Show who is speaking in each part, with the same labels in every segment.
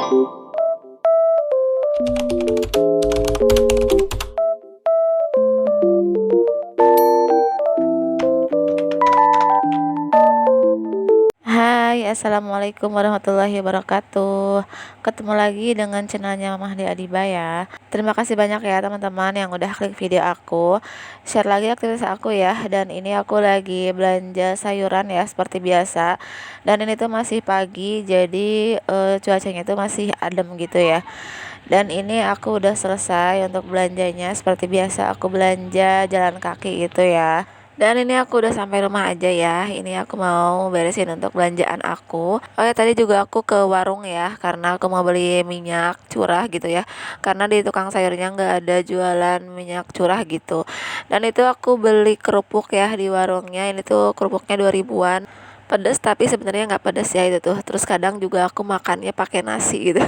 Speaker 1: Hai, assalamualaikum warahmatullahi wabarakatuh. Ketemu lagi dengan channelnya Mama Hadi Adiba ya. Terima kasih banyak ya teman-teman yang udah klik video aku, share lagi aktivitas aku ya. Dan ini aku lagi belanja sayuran ya seperti biasa. Dan ini tuh masih pagi, jadi cuacanya itu masih adem gitu ya. Dan ini aku udah selesai untuk belanjanya. Seperti biasa aku belanja jalan kaki gitu ya. Dan ini aku udah sampai rumah aja ya. Ini aku mau beresin untuk belanjaan aku. Oh ya, tadi juga aku ke warung ya, karena aku mau beli minyak curah gitu ya. Karena di tukang sayurnya nggak ada jualan minyak curah gitu. Dan itu aku beli kerupuk ya di warungnya. Ini tuh kerupuknya 2000-an. Pedes tapi sebenarnya nggak pedes ya itu tuh. Terus kadang juga aku makannya pakai nasi gitu.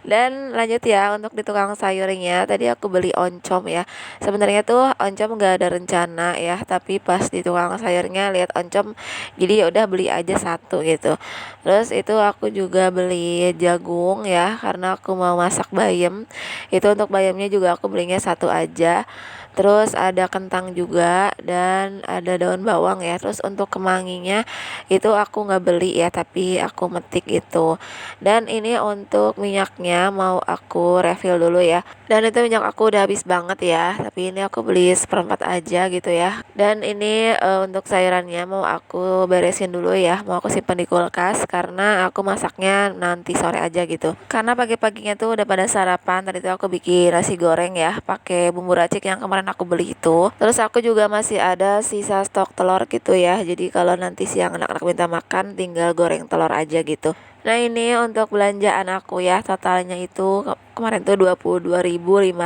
Speaker 1: Dan lanjut ya untuk di tukang sayurnya, tadi aku beli oncom ya. Sebenarnya tuh oncom gak ada rencana ya, tapi pas di tukang sayurnya lihat oncom, jadi ya udah beli aja satu gitu. Terus itu aku juga beli jagung ya, karena aku mau masak bayam. Itu untuk bayamnya juga aku belinya satu aja. Terus ada kentang juga dan ada daun bawang ya. Terus untuk kemanginya itu aku nggak beli ya, tapi aku metik itu. Dan ini untuk minyaknya mau aku refill dulu ya. Dan itu minyak aku udah habis banget ya, tapi ini aku beli seperempat aja gitu ya. Dan ini untuk sayurannya mau aku beresin dulu ya, mau aku simpan di kulkas karena aku masaknya nanti sore aja gitu. Karena pagi-paginya tuh udah pada sarapan, tadi tuh aku bikin nasi goreng ya pakai bumbu racik yang kemarin aku beli itu. Terus aku juga masih ada sisa stok telur gitu ya, jadi kalau nanti siang anak-anak minta makan tinggal goreng telur aja gitu. Nah ini untuk belanjaan aku ya, totalnya itu kemarin tuh 22.500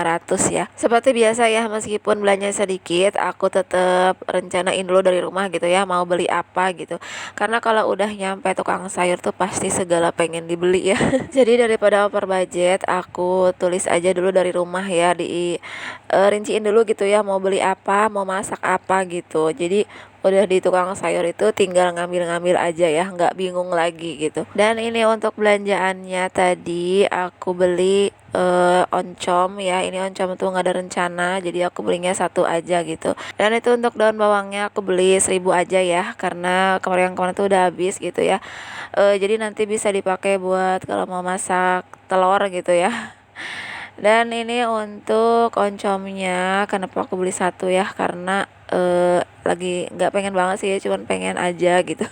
Speaker 1: ya. Seperti biasa ya, meskipun belanja sedikit, aku tetap rencanain dulu dari rumah gitu ya, mau beli apa gitu. Karena kalau udah nyampe tukang sayur tuh pasti segala pengen dibeli ya. Jadi daripada over budget, aku tulis aja dulu dari rumah ya, di rinciin dulu gitu ya, mau beli apa, mau masak apa gitu. Jadi udah di tukang sayur itu tinggal ngambil-ngambil aja ya, nggak bingung lagi gitu. Dan ini untuk belanjaannya tadi aku beli oncom ya. Ini oncom tuh nggak ada rencana, jadi aku belinya satu aja gitu. Dan itu untuk daun bawangnya aku beli 1000 aja ya, karena kemarin tuh udah habis gitu ya. Jadi nanti bisa dipakai buat kalau mau masak telur gitu ya. Dan ini untuk oncomnya, kenapa aku beli satu ya, karena lagi nggak pengen banget sih, cuman pengen aja gitu.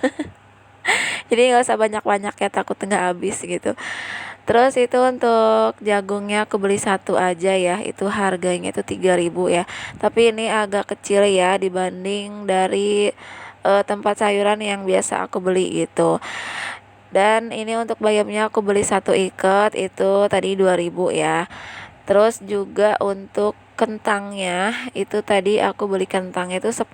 Speaker 1: Jadi nggak usah banyak-banyak ya, takut nggak habis gitu. Terus itu untuk jagungnya aku beli satu aja ya, itu harganya itu 3.000 ya. Tapi ini agak kecil ya dibanding dari tempat sayuran yang biasa aku beli gitu. Dan ini untuk bayamnya aku beli satu ikat itu tadi 2000 ya. Terus juga untuk kentangnya itu tadi aku beli kentangnya itu 10.000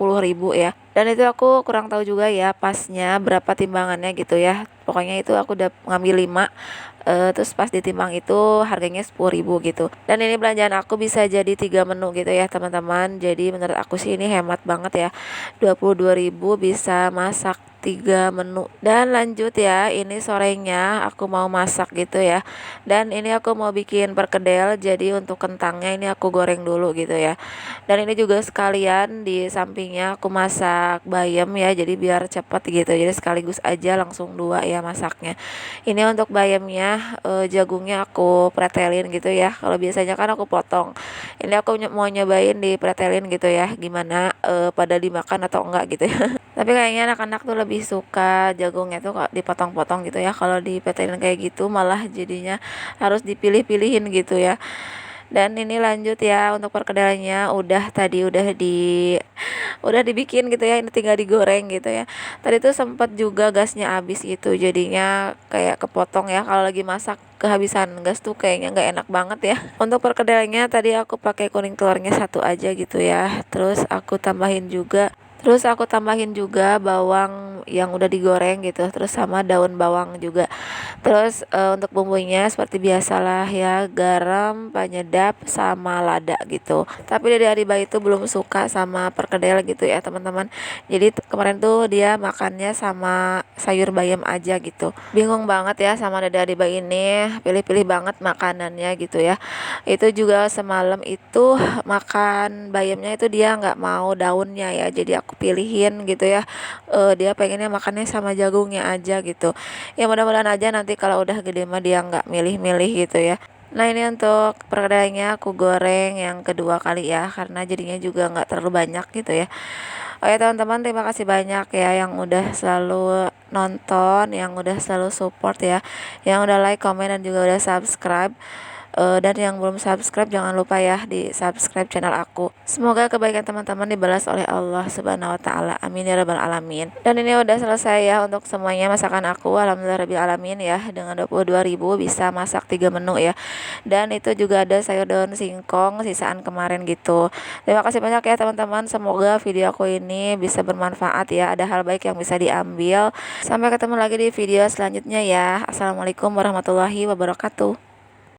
Speaker 1: ya. Dan itu aku kurang tahu juga ya pasnya berapa timbangannya gitu ya. Pokoknya itu aku udah ngambil 5, terus pas ditimbang itu harganya 10.000 gitu. Dan ini belanjaan aku bisa jadi 3 menu gitu ya teman-teman. Jadi menurut aku sih ini hemat banget ya, 22.000 bisa masak 3 menu. Dan lanjut ya, ini sorenya aku mau masak gitu ya. Dan ini aku mau bikin perkedel, jadi untuk kentangnya ini aku goreng dulu gitu ya. Dan ini juga sekalian di sampingnya aku masak bayam ya, jadi biar cepet gitu. Jadi sekaligus aja langsung 2 ya masaknya. Ini untuk bayamnya, jagungnya aku pretelin gitu ya. Kalau biasanya kan aku potong. Ini aku mau nyobain dipretelin gitu ya, gimana pada dimakan atau enggak gitu ya. Tapi kayaknya anak-anak tuh lebih suka jagungnya tuh kok dipotong-potong gitu ya. Kalau dipetelin kayak gitu malah jadinya harus dipilih-pilihin gitu ya. Dan ini lanjut ya untuk perkedelnya udah dibikin gitu ya. Ini tinggal digoreng gitu ya. Tadi tuh sempat juga gasnya habis gitu. Jadinya kayak kepotong ya, kalau lagi masak kehabisan gas tuh kayaknya nggak enak banget ya. Untuk perkedelnya tadi aku pakai kuning telurnya satu aja gitu ya. Terus aku tambahin juga Terus aku tambahin juga bawang yang udah digoreng gitu, terus sama daun bawang juga. Terus untuk bumbunya seperti biasalah ya, garam, penyedap, sama lada gitu. Tapi dari Ariba itu belum suka sama perkedel gitu ya teman-teman. Jadi kemarin tuh dia makannya sama sayur bayam aja gitu. Bingung banget ya sama Dede Ariba ini, pilih-pilih banget makanannya gitu ya. Itu juga semalam itu makan bayamnya itu dia nggak mau daunnya ya, jadi aku pilihin gitu ya. Dia pengennya makannya sama jagungnya aja gitu ya. Mudah-mudahan aja nanti kalau udah gede mah dia nggak milih-milih gitu ya. Nah ini untuk perkedelnya aku goreng yang kedua kali ya, karena jadinya juga nggak terlalu banyak gitu ya. Oke teman-teman, terima kasih banyak ya yang udah selalu nonton, yang udah selalu support ya, yang udah like, comment, dan juga udah subscribe. Dan yang belum subscribe jangan lupa ya di subscribe channel aku. Semoga kebaikan teman-teman dibalas oleh Allah Subhanahu wa taala. Amin ya rabbal alamin. Dan ini udah selesai ya untuk semuanya masakan aku. Alhamdulillah rabbil alamin ya. Dengan 22.000 bisa masak 3 menu ya. Dan itu juga ada sayur daun singkong sisaan kemarin gitu. Terima kasih banyak ya teman-teman. Semoga video aku ini bisa bermanfaat ya. Ada hal baik yang bisa diambil. Sampai ketemu lagi di video selanjutnya ya. Assalamualaikum warahmatullahi wabarakatuh.